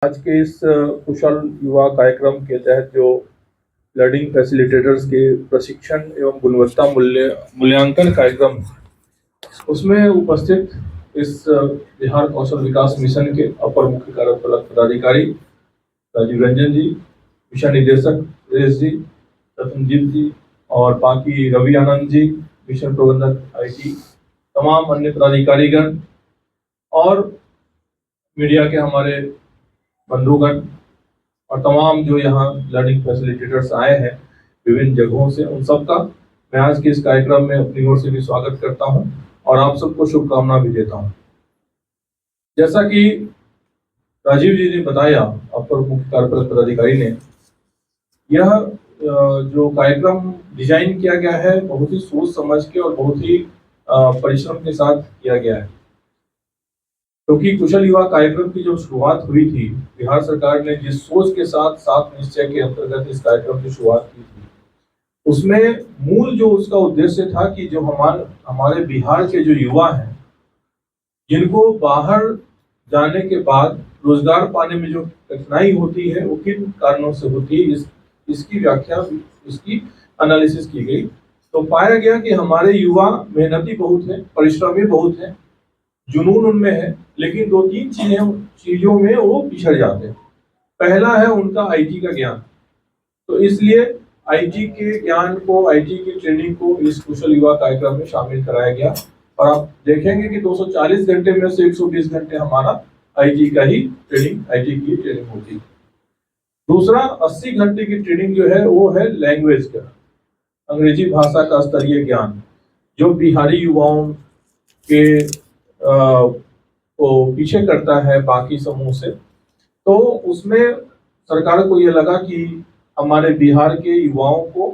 आज के इस कुशल युवा कार्यक्रम के तहत जो लर्निंग फैसिलिटेटर्स के प्रशिक्षण एवं गुणवत्ता मूल्यांकन कार्यक्रम, उसमें उपस्थित इस बिहार कौशल विकास मिशन के अपर मुख्य कार्यपालक पदाधिकारी राजीव रंजन जी, मिशन निदेशक सुरेश जी, रतनजीत जी और बाकी रवि आनंद जी, मिशन प्रबंधक IT, तमाम अन्य पदाधिकारीगण और मीडिया के हमारे बंधुगण और तमाम जो यहाँ लर्निंग फैसिलिटेटर्स आए हैं विभिन्न जगहों से, उन सबका मैं आज के इस कार्यक्रम में अपनी ओर से भी स्वागत करता हूं और आप सबको शुभकामना भी देता हूं। जैसा कि राजीव जी ने बताया, अपर मुख्य कार्यपालक पदाधिकारी ने, यह जो कार्यक्रम डिजाइन किया गया है बहुत ही सोच समझ के और बहुत ही परिश्रम के साथ किया गया है, क्योंकि कुशल युवा कार्यक्रम की जब शुरुआत हुई थी, बिहार सरकार ने जिस सोच के साथ 7 निश्चय के अंतर्गत इस कार्यक्रम की शुरुआत की थी, उसमें मूल जो उसका उद्देश्य था कि जो हमारे बिहार के जो युवा हैं, जिनको बाहर जाने के बाद रोजगार पाने में जो कठिनाई होती है वो किन कारणों से होती है, इसकी व्याख्या, इसकी एनालिसिस की गई। तो पाया गया कि हमारे युवा मेहनती बहुत है, परिश्रमी बहुत है, जुनून उनमें है, लेकिन 2-3 चीजों में वो पिछड़ जाते हैं। पहला है उनका IT का ज्ञान। तो इसलिए IT के ज्ञान को, IT की ट्रेनिंग को इस कुशल युवा कार्यक्रम में शामिल कराया गया और आप देखेंगे कि 240 घंटे में से 120 घंटे हमारा IT का ही ट्रेनिंग, IT की ट्रेनिंग होती है। दूसरा 80 घंटे की ट्रेनिंग जो है वो है लैंग्वेज का, अंग्रेजी भाषा का स्तरीय ज्ञान, जो बिहारी युवाओं के को पीछे करता है बाकी समूह से। तो उसमें सरकार को यह लगा कि हमारे बिहार के युवाओं को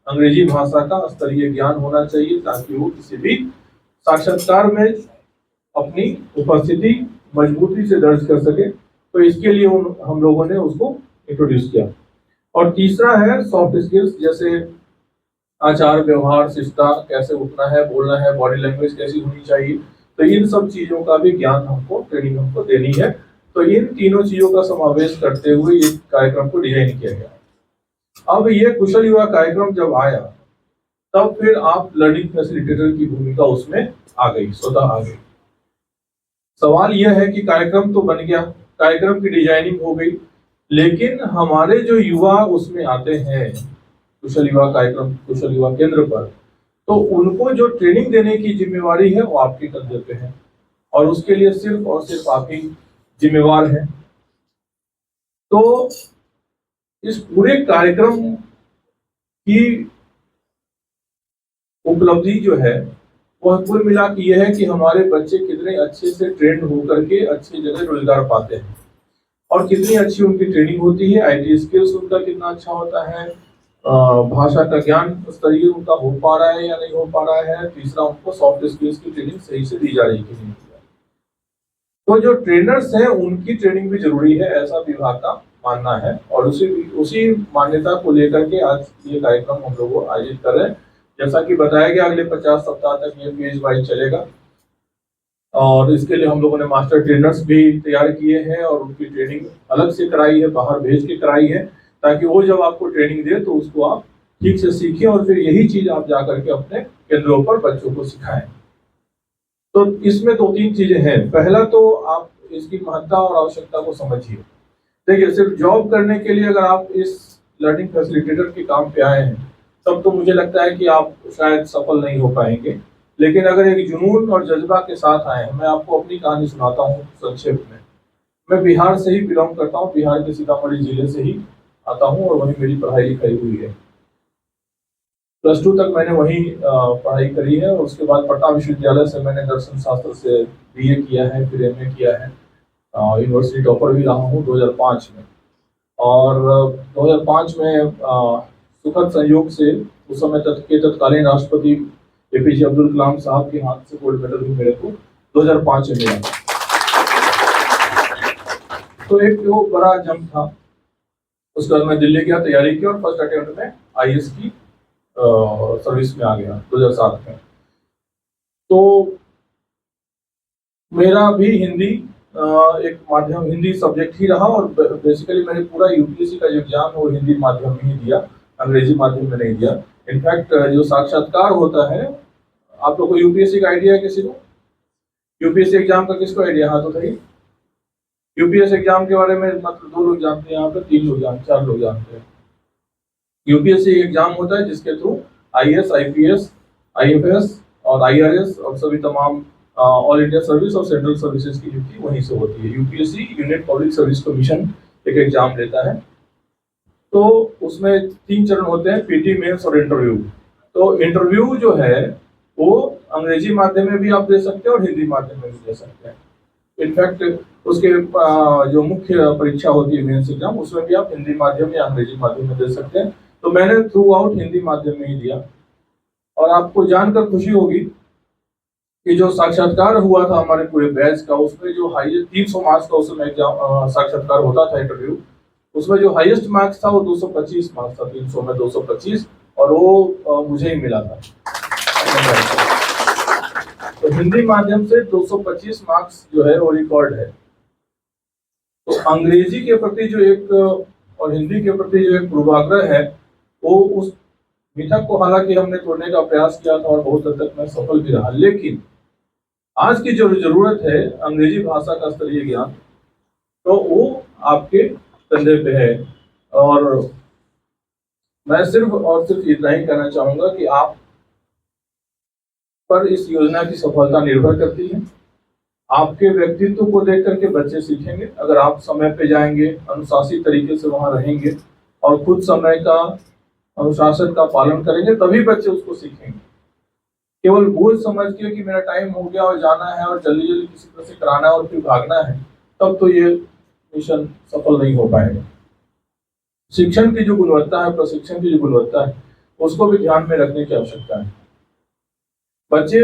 अंग्रेजी भाषा का स्तरीय ज्ञान होना चाहिए, ताकि वो किसी भी साक्षात्कार में अपनी उपस्थिति मजबूती से दर्ज कर सके। तो इसके लिए हम लोगों ने उसको इंट्रोड्यूस किया। और तीसरा है सॉफ्ट स्किल्स, जैसे आचार व्यवहार, शिष्टता, कैसे उठना है, बोलना है, बॉडी लैंग्वेज कैसी होनी चाहिए। तो इन सब चीजों का भी ज्ञान ट्रेनिंग हमको देनी है। तो इन तीनों चीजों का समावेश करते हुए इस कार्यक्रम को डिजाइन किया गया। अब ये कुशल युवा कार्यक्रम जब आया, तब फिर आप लर्निंग फैसिलिटेटर की भूमिका उसमें आ गई, स्वतः आ गई। सवाल यह है कि कार्यक्रम तो बन गया, कार्यक्रम की डिजाइनिंग हो गई, लेकिन हमारे जो युवा उसमें आते हैं कुशल युवा कार्यक्रम, कुशल युवा केंद्र पर, तो उनको जो ट्रेनिंग देने की जिम्मेवारी है वो आपके कंधे पे है और उसके लिए सिर्फ और सिर्फ आप ही जिम्मेवार हैं। तो इस पूरे कार्यक्रम की उपलब्धि जो है वह कुल मिला के यह है कि हमारे बच्चे कितने अच्छे से ट्रेंड होकर के अच्छी जगह रोजगार पाते हैं और कितनी अच्छी उनकी ट्रेनिंग होती है, IT स्किल्स उनका कितना अच्छा होता है, भाषा का ज्ञान स्तरीय उनका हो पा रहा है या नहीं हो पा रहा है। तीसरा, उनको सॉफ्ट स्किल्स की ट्रेनिंग सही से दी जा रही है कि नहीं। तो जो ट्रेनर्स हैं उनकी ट्रेनिंग भी जरूरी है, ऐसा विभाग का मानना है और उसी मान्यता को लेकर के आज ये कार्यक्रम हम लोग आयोजित कर रहे हैं। जैसा कि बताया गया, अगले 50 सप्ताह तक ये फेज वाइज चलेगा और इसके लिए हम लोगों ने मास्टर ट्रेनर्स भी तैयार किए हैं और उनकी ट्रेनिंग अलग से कराई है, बाहर भेज के कराई है, ताकि वो जब आपको ट्रेनिंग दे तो उसको आप ठीक से सीखें और फिर यही चीज आप जाकर के अपने केंद्रों पर बच्चों को सिखाएं। तो इसमें 2-3 चीजें हैं। पहला तो आप इसकी महत्ता और आवश्यकता को समझिए। देखिए, सिर्फ जॉब करने के लिए अगर आप इस लर्निंग फैसिलिटेटर के काम पे आए हैं, तब तो मुझे लगता है कि आप शायद सफल नहीं हो पाएंगे। लेकिन अगर एक जुनून और जज्बा के साथ आए, मैं आपको अपनी कहानी सुनाता हूँ संक्षेप में। मैं बिहार से ही बिलोंग करता हूँ, बिहार के सीतामढ़ी जिले से ही आता हूँ और वहीं मेरी पढ़ाई लिखाई हुई है। +2 तक मैंने वहीं पढ़ाई करी है और उसके बाद पटना विश्वविद्यालय से मैंने दर्शन शास्त्र से BA किया है, फिर MA किया है। यूनिवर्सिटी टॉपर भी रहा हूँ 2005 में। और 2005 में सुखद संयोग से उस समय के तत्कालीन राष्ट्रपति APJ अब्दुल कलाम साहब के हाथ से गोल्ड मेडल भी मेरे को 2005 में मिला। तो एक वो बड़ा जंप था। उसके बाद मैं दिल्ली गया, तैयारी की और फर्स्ट अटेम्प्ट में IAS की सर्विस में आ गया 2007 में। तो मेरा भी हिंदी एक माध्यम हिंदी सब्जेक्ट ही रहा और बेसिकली मैंने पूरा यूपीएससी का जो एग्जाम है वो हिंदी माध्यम में ही दिया, अंग्रेजी माध्यम में नहीं दिया। इनफैक्ट जो साक्षात्कार होता है, आप लोग को यूपीएससी का आइडिया है किसी को? यूपीएससी एग्जाम का किसको आइडिया? हाथ उठाइए। यूपीएससी एग्जाम के बारे में मतलब 2 लोग जानते हैं, यहाँ पे 3 लोग जानते, 4 लोग जानते हैं। यूपीएससी एग्जाम होता है जिसके थ्रू आईएएस, आईपीएस, आईएफएस और आईआरएस और सभी तमाम ऑल इंडिया सर्विस और सेंट्रल सर्विसेज की ड्यूटी वहीं से होती है। UPSC union public service commission एक एग्जाम लेता है, तो उसमें 3 चरण होते हैं, पीटी, मेंस और इंटरव्यू। तो इंटरव्यू जो है वो अंग्रेजी माध्यम में भी आप दे सकते हैं और हिंदी माध्यम में भी दे सकते हैं। इनफैक्ट उसके जो मुख्य परीक्षा होती है मेंस एग्जाम, उसमें भी आप हिंदी माध्यम या अंग्रेजी माध्यम में दे सकते हैं। तो मैंने थ्रू आउट हिंदी माध्यम में ही दिया। और आपको जानकर खुशी होगी कि जो साक्षात्कार हुआ था हमारे पूरे बैच का, उसमें जो हाईएस्ट 300 मार्क्स का उस समय एग्जाम साक्षात्कार होता था, इंटरव्यू, उसमें जो हाईएस्ट मार्क्स था वो 225 मार्क्स था, 300 में 225, और वो मुझे ही मिला था। तो हिंदी माध्यम से 225 मार्क्स जो है वो रिकॉर्ड है। तो अंग्रेजी के प्रति जो एक और हिंदी के प्रति जो एक पूर्वाग्रह है, वो उस मिथक को हालांकि हमने तोड़ने का प्रयास किया था और बहुत हद तक मैं सफल भी रहा। लेकिन आज की जो जरूरत है अंग्रेजी भाषा का स्तरीय ज्ञान, तो वो आपके कंधे पे है। और मैं सिर्फ और सिर्फ इतना ही कहना चाहूंगा कि आप पर इस योजना की सफलता निर्भर करती है। आपके व्यक्तित्व को देख करके बच्चे सीखेंगे। अगर आप समय पे जाएंगे, अनुशासित तरीके से वहां रहेंगे और खुद समय का अनुशासन का पालन करेंगे, तभी बच्चे उसको सीखेंगे। केवल बोझ समझ के कि मेरा टाइम हो गया और जाना है और जल्दी जल्दी किसी तरह से कराना है और फिर भागना है, तब तो ये मिशन सफल नहीं हो पाएगा। शिक्षण की जो गुणवत्ता है, प्रशिक्षण की जो गुणवत्ता है, उसको भी ध्यान में रखने की आवश्यकता है। बच्चे,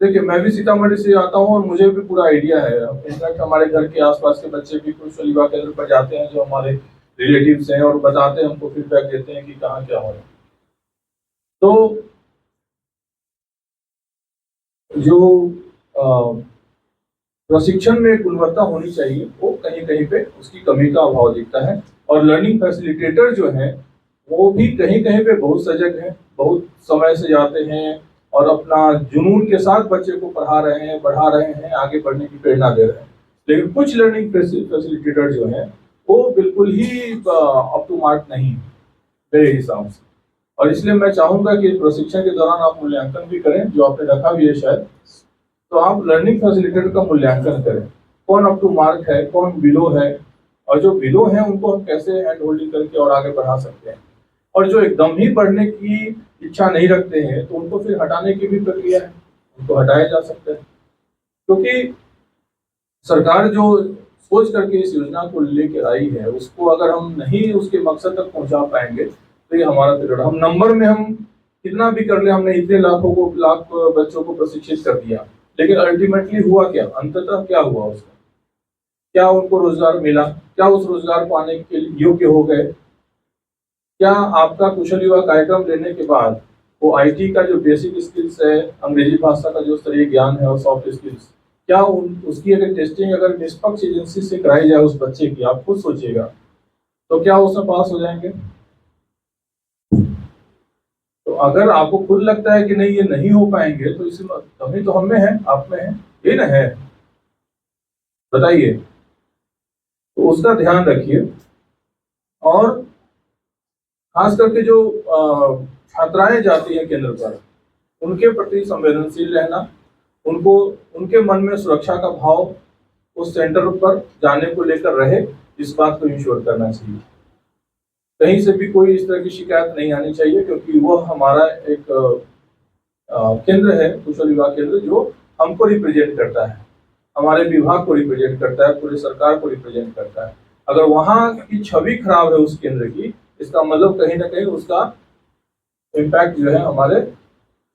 देखिए मैं भी सीतामढ़ी से आता हूँ और मुझे भी पूरा आइडिया है। इनफैक्ट हमारे घर के आसपास के बच्चे भी कुशल युवा केंद्र पर जाते हैं, जो हमारे रिलेटिव्स हैं, और बताते हैं, हमको फीडबैक देते हैं कि कहाँ क्या हो रहा है। तो जो प्रशिक्षण में गुणवत्ता होनी चाहिए, वो कहीं कहीं पे उसकी कमी का अभाव दिखता है। और लर्निंग फैसिलिटेटर जो है वो भी कहीं कहीं पे बहुत सजग हैं, बहुत समय से जाते हैं और अपना जुनून के साथ बच्चे को पढ़ा रहे हैं, बढ़ा रहे हैं, आगे बढ़ने की प्रेरणा दे रहे हैं। लेकिन कुछ लर्निंग फैसिलिटेटर जो हैं वो बिल्कुल ही अप टू मार्क नहीं मेरे हिसाब से। और इसलिए मैं चाहूंगा कि प्रशिक्षण के दौरान आप मूल्यांकन भी करें, जो आपने रखा भी है शायद। तो आप लर्निंग फैसिलिटेटर का मूल्यांकन करें, कौन अप टू मार्क है, कौन बिलो है, और जो बिलो है उनको हम कैसे हैंड होल्डिंग करके और आगे बढ़ा सकते हैं। और जो एकदम ही बढ़ने की इच्छा नहीं रखते हैं, तो उनको फिर हटाने की भी प्रक्रिया है, उनको हटाया जा सकता है। क्योंकि सरकार जो सोच करके इस योजना को लेकर आई है, उसको अगर हम नहीं उसके मकसद तक पहुंचा पाएंगे, तो ये हमारा बिगड़, हम नंबर में हम कितना भी कर ले, हमने इतने लाख बच्चों को प्रशिक्षित कर दिया, लेकिन अल्टीमेटली हुआ क्या, अंततः क्या हुआ उसका? क्या उनको रोजगार मिला? क्या उस रोजगार पाने के योग्य हो गए? क्या आपका कुशल युवा कार्यक्रम लेने के बाद वो आईटी का जो बेसिक स्किल्स है, अंग्रेजी भाषा का जो स्तरीय ज्ञान है और सॉफ्ट स्किल्स, क्या उसकी अगर टेस्टिंग अगर निष्पक्ष एजेंसी से कराई जाए उस बच्चे की, आप खुद सोचिएगा, तो क्या उसमें पास हो जाएंगे? तो अगर आपको खुद लगता है कि नहीं ये नहीं हो पाएंगे, तो इसी कमी तो हम में है, आप में है, ये ना है, बताइए। तो उसका ध्यान रखिए। और खास करके जो छात्राएं जाती हैं केंद्र पर, उनके प्रति संवेदनशील रहना, उनको उनके मन में सुरक्षा का भाव उस सेंटर पर जाने को लेकर रहे, इस बात को इंश्योर करना चाहिए। कहीं से भी कोई इस तरह की शिकायत नहीं आनी चाहिए, क्योंकि वह हमारा एक केंद्र है, कुशल युवा केंद्र, जो हमको रिप्रेजेंट करता है, हमारे विभाग को रिप्रेजेंट करता है, पूरी सरकार को रिप्रेजेंट करता है। अगर वहां की छवि खराब है उस केंद्र की, इसका मतलब कहीं ना कहीं उसका इम्पैक्ट जो है हमारे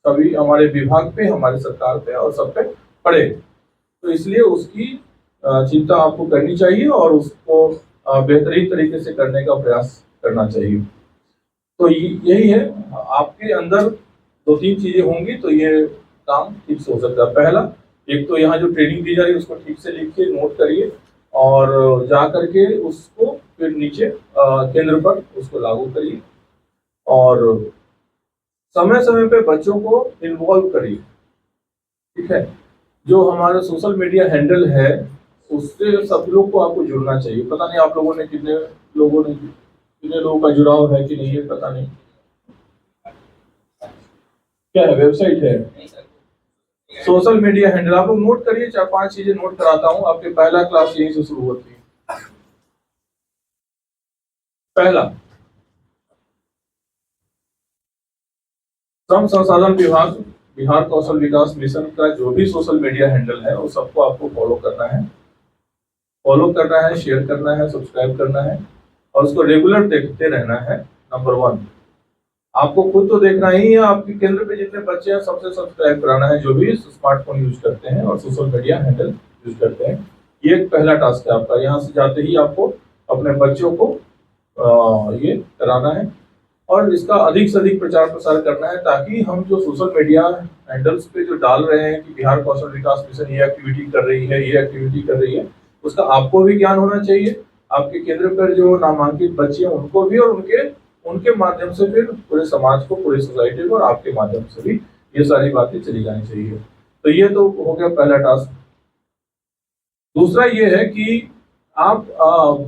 सभी, हमारे विभाग पे, हमारे सरकार पे और सब पे पड़े। तो इसलिए उसकी चिंता आपको करनी चाहिए और उसको बेहतरीन तरीके से करने का प्रयास करना चाहिए। तो यही है, आपके अंदर 2-3 चीजें होंगी तो ये काम ठीक से हो सकता है। पहला, एक तो यहाँ जो ट्रेनिंग दी जा रही है उसको ठीक से लिखिए, नोट करिए और जा करके उसको फिर नीचे केंद्र पर उसको लागू करिए और समय समय पे बच्चों को इन्वॉल्व करिए। ठीक है, जो हमारा सोशल मीडिया हैंडल है उससे सब लोग को आपको जुड़ना चाहिए। पता नहीं आप लोगों ने कितने लोगों का जुड़ाव है कि नहीं है, पता नहीं। क्या है, वेबसाइट है, सोशल मीडिया हैंडल आप लोग नोट करिए। 4-5 चीजें नोट कराता हूं, आपके पहला क्लास यहीं से शुरू होती है। पहला, श्रम संसाधन विभाग बिहार कौशल विकास मिशन का जो भी सोशल मीडिया हैंडल है वो सबको आपको फॉलो करना है, शेयर करना है, सब्सक्राइब करना है और उसको रेगुलर देखते रहना है। नंबर 1, आपको खुद तो देखना ही है, आपके केंद्र पे जितने बच्चे हैं सबसे सब्सक्राइब कराना है जो भी स्मार्टफोन यूज करते हैं और सोशल मीडिया हैंडल यूज करते हैं। ये एक पहला टास्क है आपका। यहाँ से जाते ही आपको अपने बच्चों को ये कराना है और इसका अधिक से अधिक प्रचार प्रसार करना है ताकि हम जो सोशल मीडिया हैंडल्स पे जो डाल रहे हैं कि बिहार कौशल विकास मिशन ये एक्टिविटी कर रही है, ये एक्टिविटी कर रही है, उसका आपको भी ज्ञान होना चाहिए, आपके केंद्र पर जो नामांकित बच्चे हैं उनको भी, और उनके माध्यम से फिर पूरे समाज को, पूरी सोसाइटी को और आपके माध्यम से भी ये सारी बातें चली जानी चाहिए। तो ये तो हो गया पहला टास्क। दूसरा ये है कि आप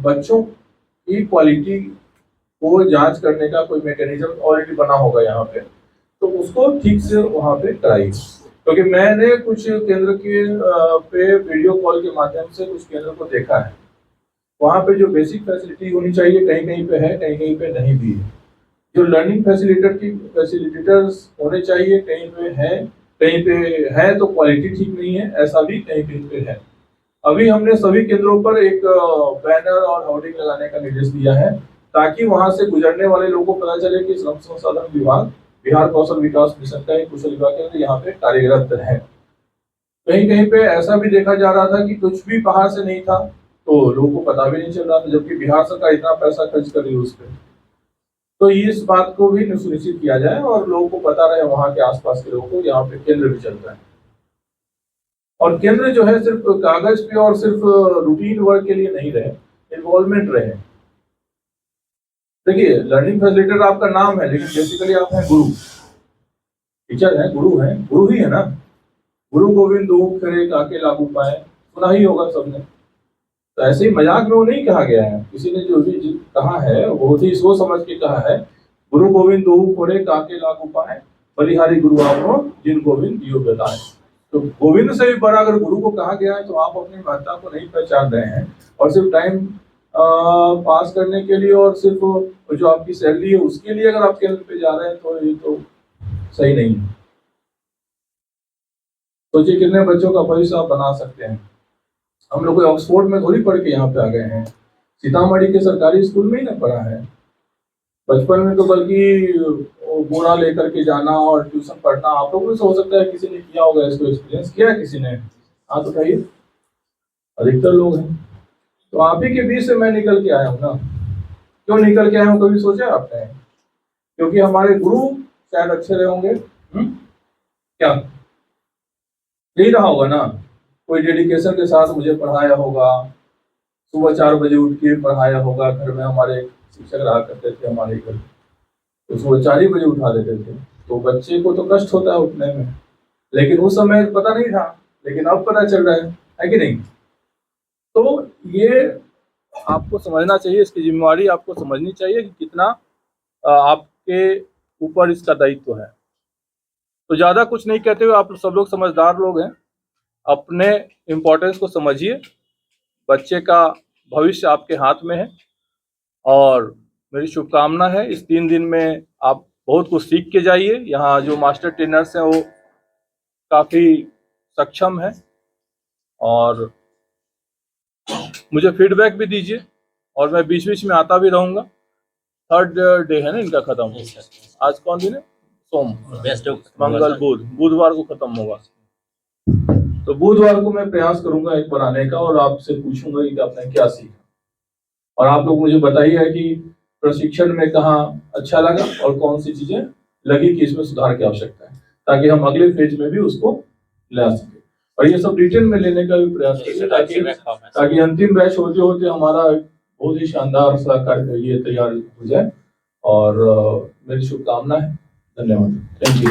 बच्चों की क्वालिटी को जांच करने का कोई मैकेनिज्म ऑलरेडी बना होगा यहाँ पे, तो उसको ठीक से वहाँ पे कराइए। क्योंकि मैंने कुछ केंद्र के पे वीडियो कॉल के माध्यम से कुछ केंद्र को देखा है, वहाँ पे जो बेसिक फैसिलिटी होनी चाहिए कहीं कहीं पे है, कहीं कहीं पे नहीं भी है। जो लर्निंग फैसिलिटेटर्स होने चाहिए कहीं पे है तो क्वालिटी ठीक नहीं है, ऐसा भी कहीं कहीं पे है। अभी हमने सभी केंद्रों पर एक बैनर और होर्डिंग लगाने का निर्देश दिया है ताकि वहां से गुजरने वाले लोगों को पता चले कि श्रम संसाधन विभाग बिहार कौशल विकास मिशन का एक कुशल विभाग केंद्र यहाँ पे कार्यरत है। कहीं कहीं पे ऐसा भी देखा जा रहा था कि कुछ भी बाहर से नहीं था तो लोगों को पता भी नहीं चल रहा था, जबकि बिहार सरकार इतना पैसा खर्च कर रही है उस पर। तो इस बात को भी सुनिश्चित किया जाए और लोगों को पता रहे, वहां के आसपास के लोगों को, यहाँ पे केंद्र भी चल रहा है। और केंद्र जो है सिर्फ कागज पे और सिर्फ रूटीन वर्क के लिए नहीं रहे, इन्वॉल्वमेंट रहे। देखिए, लर्निंग फैसिलिटेटर आपका नाम है लेकिन बेसिकली आप हैं गुरु, टीचर हैं, गुरु ही है ना। गुरु गोविंद दो करे काके लागू पाए, सुना ही होगा सबने। तो ऐसे ही मजाक में वो नहीं कहा गया है, किसी ने जो भी कहा है बहुत ही सोच समझ के कहा है। गुरु गोविंद दो करे काके लागू पाए, बलिहारी गुरु आपको जिन गोविंद दियो बताए। तो गोविंद से भी बड़ा अगर गुरु को कहा गया है तो आप अपनी महत्ता को नहीं पहचान रहे हैं और सिर्फ टाइम पास करने के लिए और सिर्फ जो आपकी सैलरी है उसके लिए अगर आप केंद्र पे जा रहे हैं तो ये तो सही नहीं है। सोचिए कितने बच्चों का भविष्य आप बना सकते हैं। हम लोग ऑक्सफोर्ड में थोड़ी पढ़ के यहाँ पे आ गए हैं, सीतामढ़ी के सरकारी स्कूल में ही ना पढ़ा है। बचपन में तो बल्कि बोरा लेकर के जाना और ट्यूशन पढ़ना, आप लोगों से हो सकता है किसी ने किया होगा, इसको एक्सपीरियंस किया है किसी ने? हाँ तो कहिए, अधिकतर लोग हैं। तो आप ही के बीच से मैं निकल के आया हूँ ना। क्यों निकल के आया हूँ कभी सोचा आपने? क्योंकि हमारे गुरु शायद अच्छे रहे होंगे। क्या यही रहा होगा ना, कोई डेडिकेशन के साथ मुझे पढ़ाया होगा, सुबह 4 बजे उठ के पढ़ाया होगा। घर में हमारे शिक्षक रहा करते थे हमारे घर, तो सुबह 4 ही बजे उठा देते थे। तो बच्चे को तो कष्ट होता है उठने में, लेकिन उस समय पता नहीं था, लेकिन अब पता चल रहा है कि नहीं? तो ये आपको समझना चाहिए, इसकी जिम्मेवारी आपको समझनी चाहिए कि कितना आपके ऊपर इसका दायित्व है। तो ज़्यादा कुछ नहीं कहते हुए, आप सब लोग समझदार लोग हैं, अपने इम्पोर्टेंस को समझिए। बच्चे का भविष्य आपके हाथ में है और मेरी शुभकामना है इस 3 दिन में आप बहुत कुछ सीख के जाइए। यहाँ जो मास्टर ट्रेनर्स हैं वो काफ़ी सक्षम है और मुझे फीडबैक भी दीजिए और मैं बीच बीच में आता भी रहूँगा। 3rd डे है ना इनका खत्म, आज कौन दिन है? सोम, मंगल, बुधवार को खत्म होगा। तो बुधवार को मैं प्रयास करूंगा एक बार आने का और आपसे पूछूंगा कि आपने क्या सीखा, और आप लोग मुझे बताइए कि प्रशिक्षण में कहाँ अच्छा लगा और कौन सी चीजें लगी कि इसमें सुधार की आवश्यकता है, ताकि हम अगले फेज में भी उसको ला सके। और ये सब रिटेन में लेने का भी प्रयास करेंगे ताकि अंतिम बैच होते होते हमारा बहुत ही शानदार सा कार्य ये तैयार हो जाए। और मेरी शुभकामना है। धन्यवाद। Thank you.